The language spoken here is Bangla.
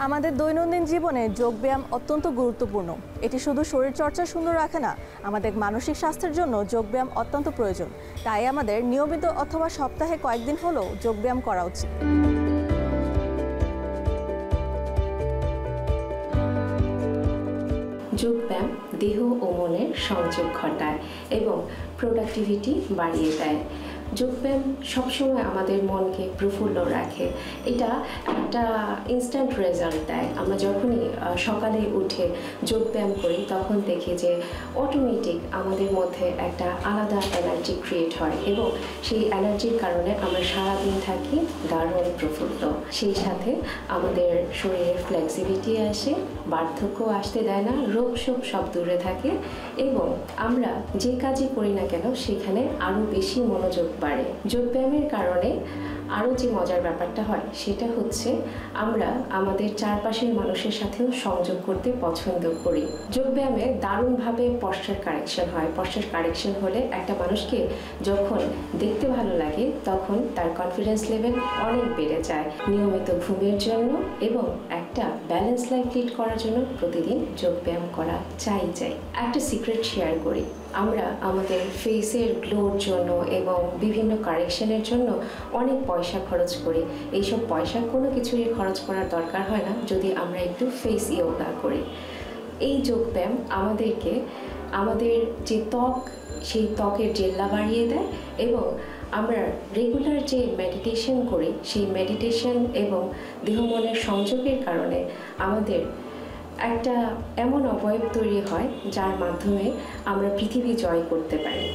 আমাদের দৈনন্দিন জীবনে যোগব্যায়াম অত্যন্ত গুরুত্বপূর্ণ। এটি শুধু শরীরচর্চা সুন্দর রাখে না, আমাদের মানসিক স্বাস্থ্যের জন্য যোগব্যায়াম অত্যন্ত প্রয়োজন। তাই আমাদের নিয়মিত অথবা সপ্তাহে কয়েকদিন হলেও যোগব্যায়াম করা উচিত। যোগব্যায়াম দেহ ও মনের সংযোগ ঘটায় এবং প্রোডাক্টিভিটি বাড়িয়ে দেয়। যোগব্যায়াম সবসময় আমাদের মনকে প্রফুল্ল রাখে। এটা একটা ইনস্ট্যান্ট রেজাল্ট দেয়। আমরা যখনই সকালে উঠে যোগব্যায়াম করি তখন দেখি যে অটোমেটিক আমাদের মধ্যে একটা আলাদা এনার্জি ক্রিয়েট হয় এবং সেই এনার্জির কারণে আমরা সারাদিন থাকি দারুণ প্রফুল্ল। সেই সাথে আমাদের শরীরে ফ্লেক্সিবিলিটি আসে, বার্ধক্য আসতে দেয় না, রোগ শোক সব দূরে থাকে এবং আমরা যে কাজই করি না কেন সেখানে আরও বেশি মনোযোগ বাড়ে। যোগব্যায়ামের কারণে আরও যে মজার ব্যাপারটা হয় সেটা হচ্ছে আমরা আমাদের চারপাশের মানুষের সাথেও সংযোগ করতে পছন্দ করি। যোগব্যায়ামে দারুণভাবে পশ্চার কারেকশন হয়। পশ্চার কারেকশন হলে একটা মানুষকে যখন দেখতে ভালো লাগে তখন তার কনফিডেন্স লেভেল অনেক বেড়ে যায়। নিয়মিত ঘুমের জন্য এবং একটা ব্যালেন্স লাইফ লিড করার জন্য প্রতিদিন যোগব্যায়াম করা চাই। একটা সিক্রেট শেয়ার করি, আমরা আমাদের ফেসের গ্লোর জন্য এবং বিভিন্ন কারেকশনের জন্য অনেক পয়সা খরচ করি। এইসব পয়সা কোনো কিছুই খরচ করার দরকার হয় না যদি আমরা একটু ফেস ইয়োগা করি। এই যোগব্যায়াম আমাদেরকে আমাদের যে ত্বক সেই ত্বকের জেল্লা বাড়িয়ে দেয় এবং আমরা রেগুলার যে মেডিটেশন করি সেই মেডিটেশন এবং দেহ মনের সংযোগের কারণে আমাদের একটা এমন অবয়ব তৈরি হয় যার মাধ্যমে আমরা পৃথিবী জয় করতে পারি।